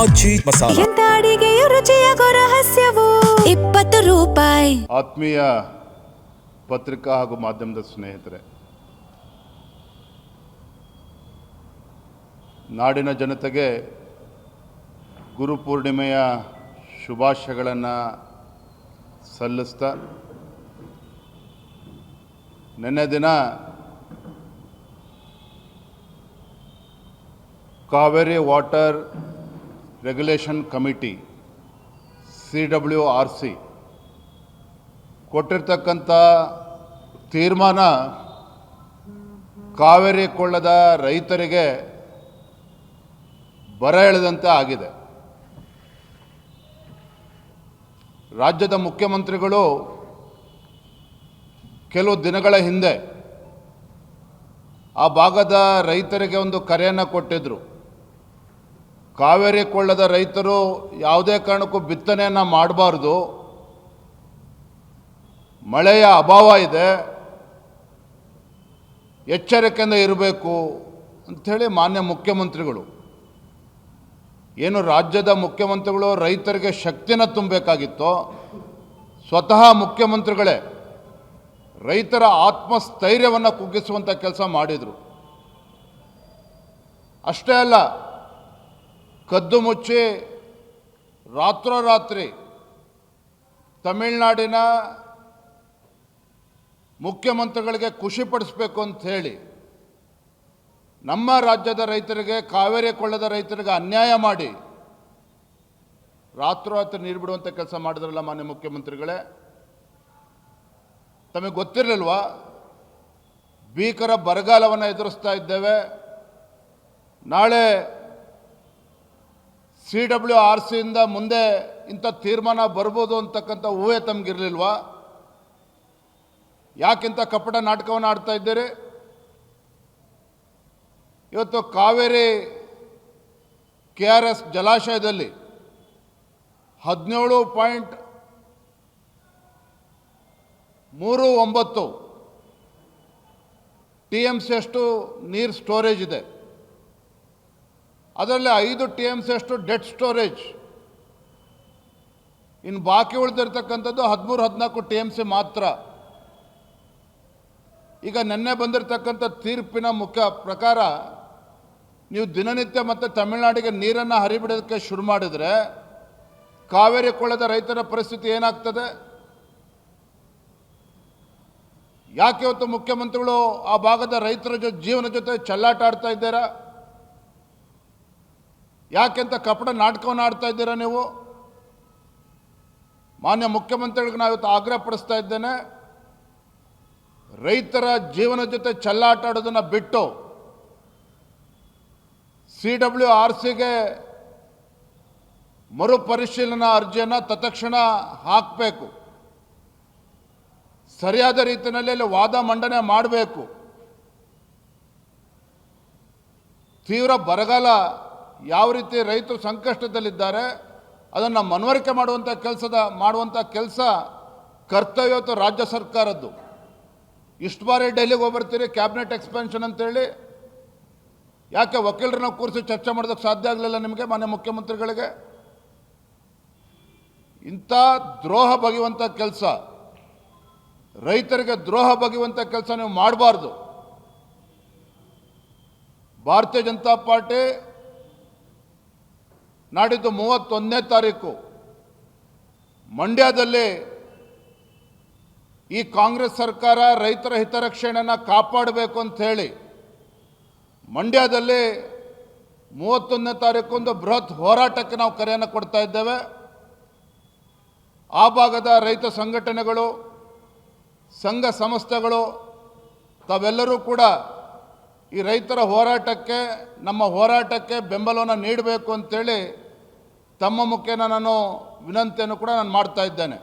ಆಚಿ ಮಸಾಲ. ಎಂತ ಅಡಿಗೆಯ ರುಚಿಯಾಗೋ ರಹಸ್ಯವು 20 ರೂಪಾಯಿ. ಆತ್ಮೀಯ ಪತ್ರಿಕಾ ಹಾಗೂ ಮಾಧ್ಯಮದ ಸ್ನೇಹಿತರೆ, ನಾಡಿನ ಜನತೆಗೆ ಗುರುಪೂರ್ಣಿಮೆಯ ಶುಭಾಶಯಗಳನ್ನು ಸಲ್ಲಿಸ್ತಾ, ನಿನ್ನೆ ದಿನ Kaveri water regulation committee CWRC ಕೊಟ್ಟಿರ್ತಕ್ಕಂಥ ತೀರ್ಮಾನ ಕಾವೇರಿ ಕೊಳ್ಳದ ರೈತರಿಗೆ ಬರ ಎಳೆದಂತೆ ಆಗಿದೆ. ರಾಜ್ಯದ ಮುಖ್ಯಮಂತ್ರಿಗಳು ಕೆಲವು ದಿನಗಳ ಹಿಂದೆ ಆ ಭಾಗದ ರೈತರಿಗೆ ಒಂದು ಕರೆಯನ್ನು ಕೊಟ್ಟಿದ್ದರು. ಕಾವೇರಿ ಕೊಳ್ಳದ ರೈತರು ಯಾವುದೇ ಕಾರಣಕ್ಕೂ ಬಿತ್ತನೆಯನ್ನು ಮಾಡಬಾರ್ದು, ಮಳೆಯ ಅಭಾವ ಇದೆ, ಎಚ್ಚರಿಕೆಯಿಂದ ಇರಬೇಕು ಅಂಥೇಳಿ ಮಾನ್ಯ ಮುಖ್ಯಮಂತ್ರಿಗಳು, ಏನು ರಾಜ್ಯದ ಮುಖ್ಯಮಂತ್ರಿಗಳು ರೈತರಿಗೆ ಶಕ್ತಿನ ತುಂಬಬೇಕಾಗಿತ್ತೋ, ಸ್ವತಃ ಮುಖ್ಯಮಂತ್ರಿಗಳೇ ರೈತರ ಆತ್ಮಸ್ಥೈರ್ಯವನ್ನು ಕುಗ್ಗಿಸುವಂಥ ಕೆಲಸ ಮಾಡಿದರು. ಅಷ್ಟೇ ಅಲ್ಲ, ಕದ್ದು ಮುಚ್ಚಿ ರಾತ್ರೋರಾತ್ರಿ ತಮಿಳುನಾಡಿನ ಮುಖ್ಯಮಂತ್ರಿಗಳಿಗೆ ಖುಷಿಪಡಿಸಬೇಕು ಅಂತ ಹೇಳಿ ನಮ್ಮ ರಾಜ್ಯದ ರೈತರಿಗೆ, ಕಾವೇರಿ ಕೊಳ್ಳದ ರೈತರಿಗೆ ಅನ್ಯಾಯ ಮಾಡಿ ರಾತ್ರೋರಾತ್ರಿ ನೀರು ಬಿಡುವಂಥ ಕೆಲಸ ಮಾಡಿದ್ರಲ್ಲ ಮಾನ್ಯ ಮುಖ್ಯಮಂತ್ರಿಗಳೇ. ತಮಗೆ ಗೊತ್ತಿರಲಿಲ್ವಾ? ಭೀಕರ ಬರಗಾಲವನ್ನು ಎದುರಿಸ್ತಾ ಇದ್ದೇವೆ, ನಾಳೆ CWRCಯಿಂದ ಮುಂದೆ ಇಂಥ ತೀರ್ಮಾನ ಬರ್ಬೋದು ಅಂತಕ್ಕಂಥ ಊಹೆ ತಮಗಿರಲಿಲ್ವಾ? ಯಾಕಿಂತ ಕಪಟ ನಾಟಕವನ್ನು ಆಡ್ತಾ ಇದ್ದೀರಿ? ಇವತ್ತು ಕಾವೇರಿ KRS ಜಲಾಶಯದಲ್ಲಿ 17.39 TMC ಅಷ್ಟು ನೀರು ಸ್ಟೋರೇಜ್ ಇದೆ. ಅದರಲ್ಲಿ 5 TMC ಅಷ್ಟು ಡೆಡ್ ಸ್ಟೋರೇಜ್. ಇನ್ನು ಬಾಕಿ ಉಳಿದಿರ್ತಕ್ಕಂಥದ್ದು 13-14 TMC ಮಾತ್ರ. ಈಗ ನಿನ್ನೆ ಬಂದಿರತಕ್ಕಂಥ ತೀರ್ಪಿನ ಮುಖ್ಯ ಪ್ರಕಾರ ನೀವು ದಿನನಿತ್ಯ ಮತ್ತು ತಮಿಳುನಾಡಿಗೆ ನೀರನ್ನು ಹರಿಬಿಡೋದಕ್ಕೆ ಶುರು ಮಾಡಿದರೆ ಕಾವೇರಿ ಕೊಳ್ಳದ ರೈತರ ಪರಿಸ್ಥಿತಿ ಏನಾಗ್ತದೆ? ಯಾಕೆ ಇವತ್ತು ಮುಖ್ಯಮಂತ್ರಿಗಳು ಆ ಭಾಗದ ರೈತರ ಜೀವನ ಜೊತೆ ಚೆಲ್ಲಾಟ ಆಡ್ತಾ ಇದ್ದೀರಾ? ಯಾಕೆಂತ ಕಪಟ ನಾಟಕವನ್ನು ಆಡ್ತಾ ಇದ್ದೀರಾ ನೀವು? ಮಾನ್ಯ ಮುಖ್ಯಮಂತ್ರಿಗಳಿಗೆ ನಾವು ಇವತ್ತು ಆಗ್ರಹ ಪಡಿಸ್ತಾ ಇದ್ದೇನೆ, ರೈತರ ಜೀವನ ಜೊತೆ ಚೆಲ್ಲಾಟ ಆಡೋದನ್ನು ಬಿಟ್ಟು CWRCಗೆ ಮರುಪರಿಶೀಲನಾ ಅರ್ಜಿಯನ್ನು ತತ್ಕ್ಷಣ ಹಾಕಬೇಕು. ಸರಿಯಾದ ರೀತಿಯಲ್ಲಿ ಅಲ್ಲಿ ವಾದ ಮಂಡನೆ ಮಾಡಬೇಕು. ತೀವ್ರ ಬರಗಾಲ ಯಾವ ರೀತಿ ರೈತರು ಸಂಕಷ್ಟದಲ್ಲಿದ್ದಾರೆ ಅದನ್ನು ಮನವರಿಕೆ ಮಾಡುವಂಥ ಕೆಲಸ ಕರ್ತವ್ಯ ಇವತ್ತು ರಾಜ್ಯ ಸರ್ಕಾರದ್ದು. ಇಷ್ಟು ಬಾರಿ ಡೆಲ್ಲಿಗೆ ಹೋಗ್ಬರ್ತೀರಿ ಕ್ಯಾಬಿನೆಟ್ ಎಕ್ಸ್ಪೆನ್ಷನ್ ಅಂತೇಳಿ, ಯಾಕೆ ವಕೀಲರನ್ನ ಕೂರಿಸಿ ಚರ್ಚೆ ಮಾಡೋದಕ್ಕೆ ಸಾಧ್ಯ ಆಗಲಿಲ್ಲ ನಿಮಗೆ ಮಾನ್ಯ ಮುಖ್ಯಮಂತ್ರಿಗಳಿಗೆ? ಇಂಥ ದ್ರೋಹ ಬಗೆಯುವಂಥ ಕೆಲಸ, ರೈತರಿಗೆ ದ್ರೋಹ ಬಗೆಯುವಂಥ ಕೆಲಸ ನೀವು ಮಾಡಬಾರ್ದು. ಭಾರತೀಯ ಜನತಾ ಪಾರ್ಟಿ ನಾಡಿದ್ದು 31ನೇ ತಾರೀಕು ಮಂಡ್ಯದಲ್ಲಿ ಈ ಕಾಂಗ್ರೆಸ್ ಸರ್ಕಾರ ರೈತರ ಹಿತರಕ್ಷಣೆಯನ್ನು ಕಾಪಾಡಬೇಕು ಅಂತ ಹೇಳಿ ಮಂಡ್ಯದಲ್ಲಿ 31ನೇ ತಾರೀಕು ಒಂದು ಬೃಹತ್ ಹೋರಾಟಕ್ಕೆ ನಾವು ಕರೆಯನ್ನು ಕೊಡ್ತಾ ಇದ್ದೇವೆ. ಆ ಭಾಗದ ರೈತ ಸಂಘಟನೆಗಳು, ಸಂಘ ಸಂಸ್ಥೆಗಳು ತಾವೆಲ್ಲರೂ ಕೂಡ ಈ ರೈತರ ಹೋರಾಟಕ್ಕೆ, ನಮ್ಮ ಹೋರಾಟಕ್ಕೆ ಬೆಂಬಲವನ್ನು ನೀಡಬೇಕು ಅಂತೇಳಿ ತಮ್ಮ ಮುಖೇನ ನಾನು ವಿನಂತಿಯನ್ನು ಕೂಡ ಮಾಡ್ತಾ ಇದ್ದೇನೆ.